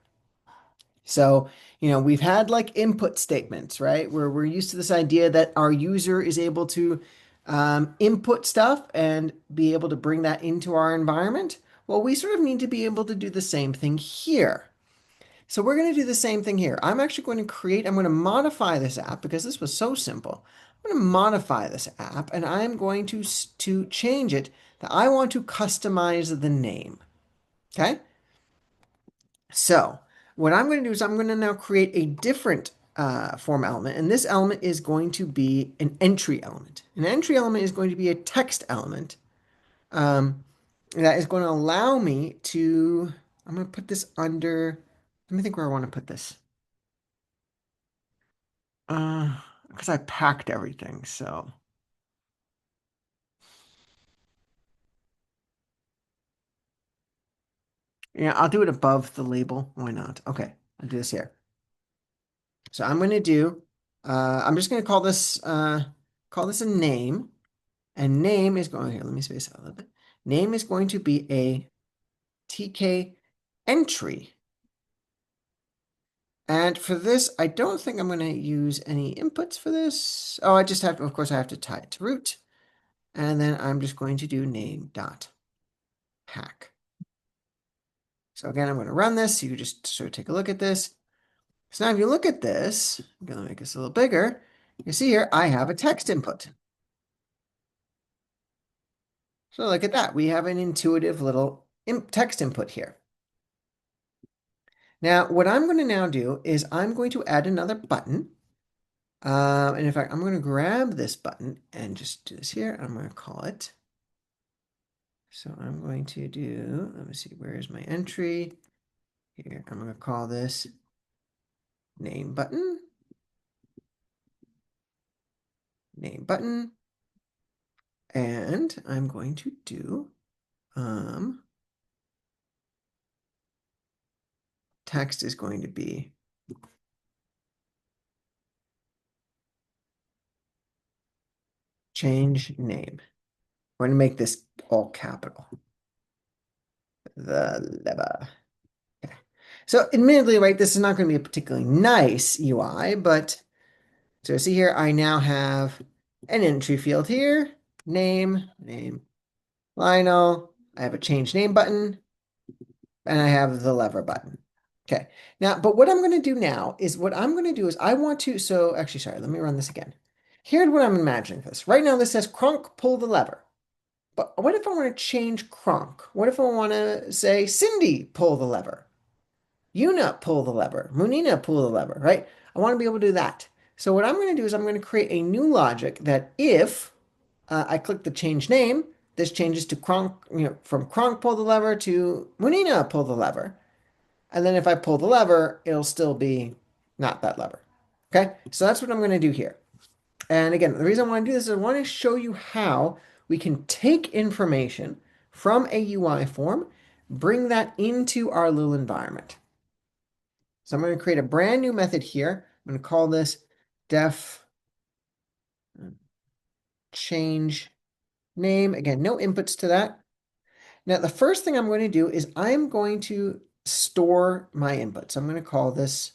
So, we've had like input statements, right? Where we're used to this idea that our user is able to input stuff and be able to bring that into our environment. Well, we sort of need to be able to do the same thing here. So we're going to do the same thing here. I'm going to modify this app because this was so simple. I'm going to modify this app and I'm going to change it that I want to customize the name. Okay? So what I'm going to do is I'm going to now create a different form element, and this element is going to be an entry element. An entry element is going to be a text element um, that is going to allow me to, I'm going to put this under, let me think where I want to put this. Because I packed everything, so. Yeah, I'll do it above the label. Why not? Okay, I'll do this here. So I'm going to do, I'm just going to call this a name. And name is going here. Let me space out a little bit. Name is going to be a TK entry. And for this, I don't think I'm going to use any inputs for this. Oh, I just have to, of course, I have to tie it to root. And then I'm just going to do name dot pack. So again, I'm going to run this. So you just sort of take a look at this. So now if you look at this, I'm going to make this a little bigger. You see here, I have a text input. So look at that. We have an intuitive little text input here. Now, what I'm going to now do is I'm going to add another button. And in fact, I'm going to grab this button and just do this here. I'm going to call it. So I'm going to do, let me see, where is my entry? Here, I'm going to call this name button. Name button. And I'm going to do text is going to be change name. We're going to make this all capital. The lever. Okay. So admittedly, right, this is not going to be a particularly nice UI, but so see here, I now have an entry field here, name, Lionel. I have a change name button, and I have the lever button. Okay. Now, but what I'm going to do now is I want to, so actually, sorry, let me run this again. Here's what I'm imagining for this. Right now, this says Kronk, pull the lever. But what if I want to change Kronk? What if I want to say Cindy, pull the lever? Una, pull the lever. Munina, pull the lever, right? I want to be able to do that. So what I'm going to do is I'm going to create a new logic that if I click the change name, this changes to Kronk, from Kronk pull the lever to Munina pull the lever. And then if I pull the lever, it'll still be not that lever. Okay, so that's what I'm going to do here. And again, the reason I want to do this is I want to show you how we can take information from a UI form, bring that into our little environment. So I'm going to create a brand new method here. I'm going to call this def change name. Again, no inputs to that. Now, the first thing I'm going to do is I'm going to store my inputs. I'm going to call this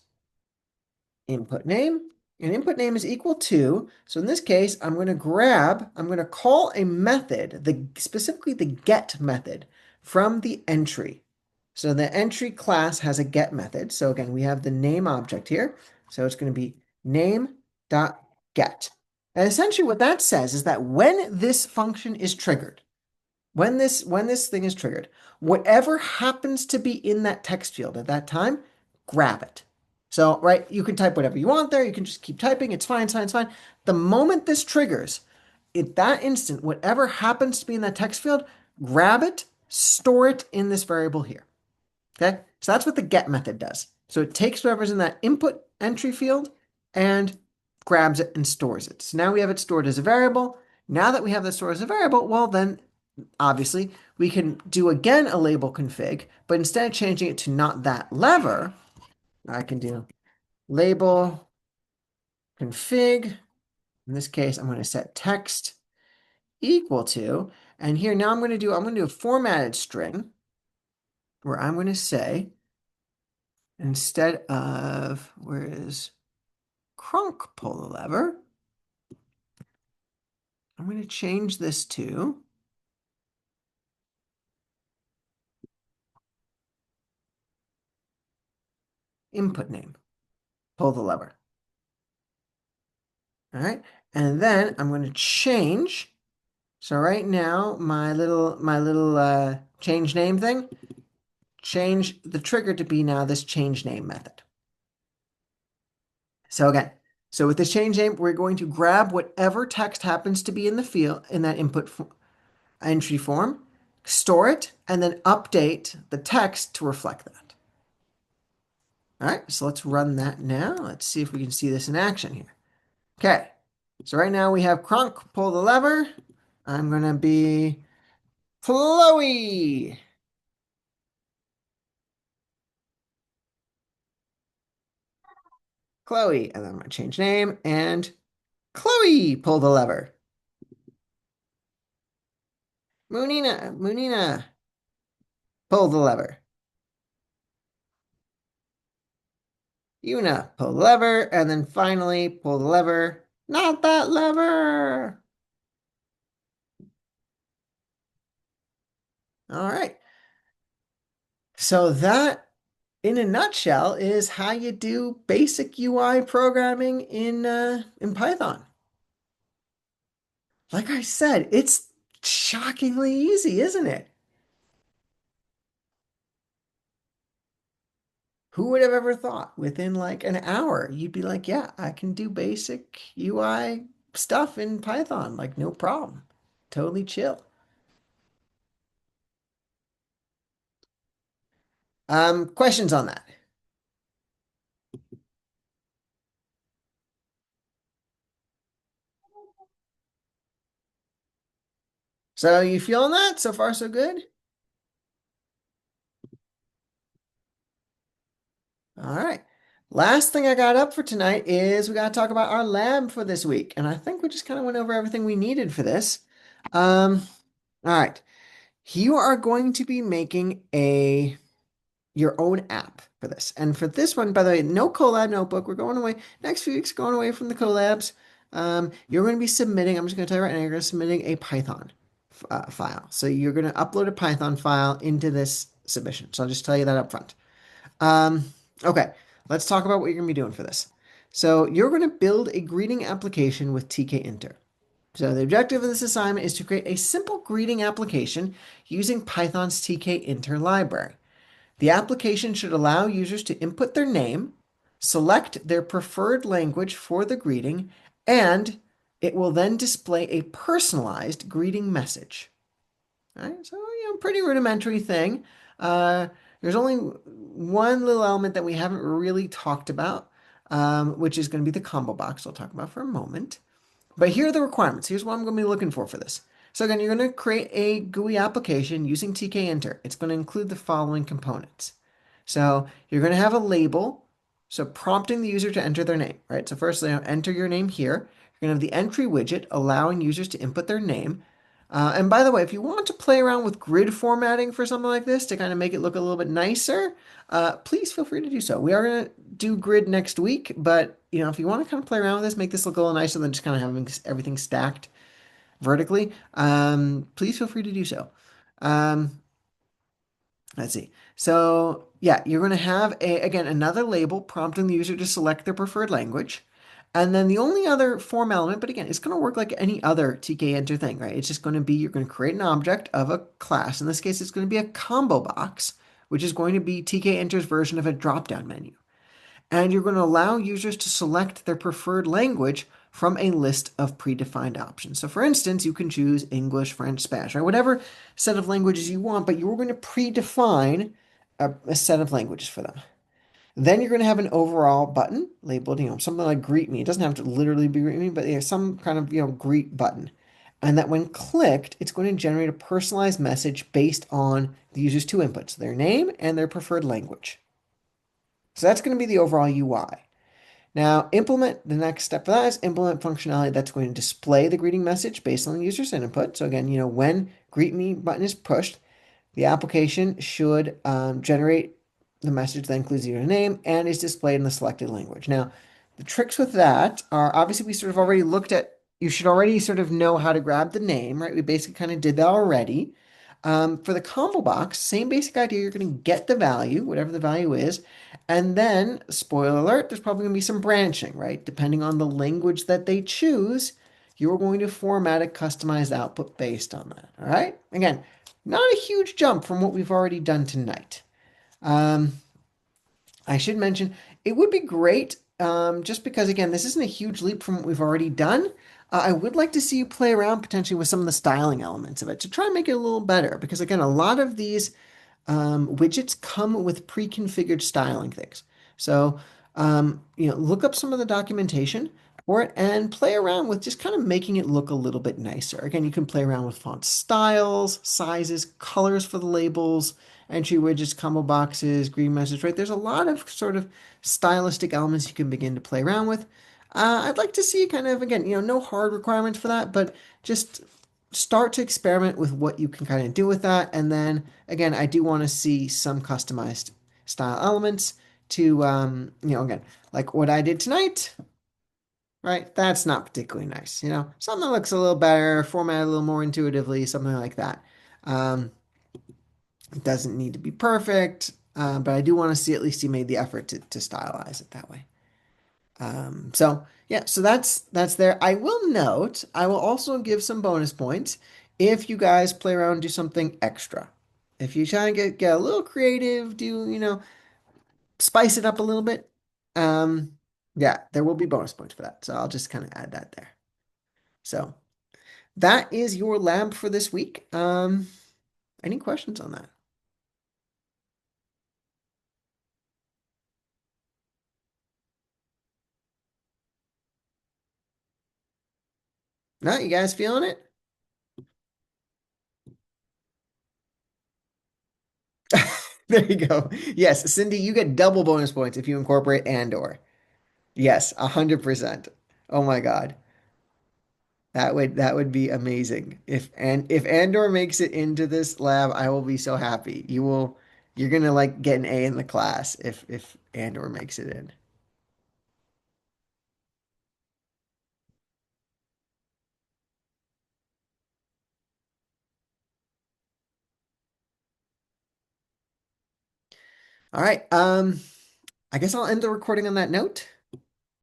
input name. And input name is equal to, so in this case, I'm going to call a method, specifically the get method from the entry. So the entry class has a get method. So again, we have the name object here. So it's going to be name.get. And essentially what that says is that when this function is triggered, when this thing is triggered, whatever happens to be in that text field at that time, grab it. So, right, you can type whatever you want there. You can just keep typing. It's fine, it's fine, it's fine. The moment this triggers, at that instant, whatever happens to be in that text field, grab it, store it in this variable here. Okay, so that's what the get method does. So it takes whatever's in that input entry field and grabs it and stores it. So now we have it stored as a variable. Now that we have that stored as a variable, well, then obviously we can do again a label config, but instead of changing it to not that lever, I can do label config. In this case, I'm going to set text equal to, and here now I'm going to do a formatted string where I'm going to say, instead of, where is Kronk pull the lever, I'm going to change this to input name, pull the lever. All right, and then I'm going to change. So right now, my little change name thing, change the trigger to be now this change name method. So again, so with this change name, we're going to grab whatever text happens to be in the field in that input entry form, store it, and then update the text to reflect that. All right, so let's run that now. Let's see if we can see this in action here. Okay, so right now we have Kronk pull the lever. I'm going to be Chloe. Chloe, and then I'm going to change name, and Chloe pull the lever. Munina, pull the lever. Una, pull the lever, and then finally pull the lever. Not that lever. All right. So that, in a nutshell, is how you do basic UI programming in Python. Like I said, it's shockingly easy, isn't it? Who would have ever thought within like an hour you'd be like, yeah, I can do basic UI stuff in Python, like no problem. Totally chill. Questions on that? So you feeling that? So far, so good? All right. Last thing I got up for tonight is we got to talk about our lab for this week. And I think we just kind of went over everything we needed for this. Um, all right. You are going to be making a your own app for this. And for this one, by the way, no collab notebook. We're going away. Next few weeks, going away from the collabs. You're going to be submitting, I'm just going to tell you right now, you're going to be submitting a Python file. So you're going to upload a Python file into this submission. So I'll just tell you that up front. Okay, let's talk about what you're going to be doing for this. So you're going to build a greeting application with tkinter. So the objective of this assignment is to create a simple greeting application using Python's tkinter library. The application should allow users to input their name, select their preferred language for the greeting, and it will then display a personalized greeting message. All right, so pretty rudimentary thing. Uh, there's only one little element that we haven't really talked about, which is going to be the combo box. I'll talk about for a moment. But here are the requirements. Here's what I'm going to be looking for this. So again, you're going to create a GUI application using tkinter. It's going to include the following components. So you're going to have a label, so prompting the user to enter their name, right? So first, enter your name here. You're going to have the entry widget allowing users to input their name. And by the way, if you want to play around with grid formatting for something like this to kind of make it look a little bit nicer, please feel free to do so. We are going to do grid next week, but if you want to kind of play around with this, make this look a little nicer than just kind of having everything stacked vertically, please feel free to do so. Um, let's see. So yeah, you're going to have again another label prompting the user to select their preferred language. And then the only other form element, but again, it's going to work like any other tkinter thing, right? It's just going to be you're going to create an object of a class. In this case, it's going to be a combo box, which is going to be tkinter's version of a drop-down menu. And you're going to allow users to select their preferred language from a list of predefined options. So for instance, you can choose English, French, Spanish, right? Whatever set of languages you want, but you're going to predefine a set of languages for them. Then you're going to have an overall button labeled, something like greet me. It doesn't have to literally be greet me, but some kind of, greet button. And that when clicked, it's going to generate a personalized message based on the user's two inputs, their name and their preferred language. So that's going to be the overall UI. Now, implement the next step for that is implement functionality that's going to display the greeting message based on the user's input. So again, when greet me button is pushed, the application should generate the message that includes your name and is displayed in the selected language. Now, the tricks with that are obviously we sort of already looked at, you should already sort of know how to grab the name, right? We basically kind of did that already. For the combo box, same basic idea. You're going to get the value, whatever the value is. And then, spoiler alert, there's probably going to be some branching, right? Depending on the language that they choose, you're going to format a customized output based on that. All right? Again, not a huge jump from what we've already done tonight. Um, I should mention it would be great, just because, again, this isn't a huge leap from what we've already done. I would like to see you play around potentially with some of the styling elements of it to try and make it a little better. Because, again, a lot of these widgets come with pre-configured styling things. So, look up some of the documentation for it and play around with just kind of making it look a little bit nicer. Again, you can play around with font styles, sizes, colors for the labels, entry widgets, combo boxes, green message, right? There's a lot of sort of stylistic elements you can begin to play around with. I'd like to see kind of, again, no hard requirements for that, but just start to experiment with what you can kind of do with that. And then again, I do want to see some customized style elements to, again, like what I did tonight, right? That's not particularly nice. Something that looks a little better, formatted a little more intuitively, something like that. Um, It doesn't need to be perfect, but I do want to see at least you made the effort to stylize it that way. So yeah, so that's there. I will note, I will also give some bonus points if you guys play around and do something extra. If you try and get a little creative, spice it up a little bit. Um, yeah, there will be bonus points for that. So I'll just kind of add that there. So that is your lab for this week. Any questions on that? No, you guys feeling it? There you go. Yes, Cindy, you get double bonus points if you incorporate Andor. Yes, 100%. Oh my God. That would be amazing. If Andor makes it into this lab, I will be so happy. You're gonna like get an A in the class if Andor makes it in. All right. I guess I'll end the recording on that note.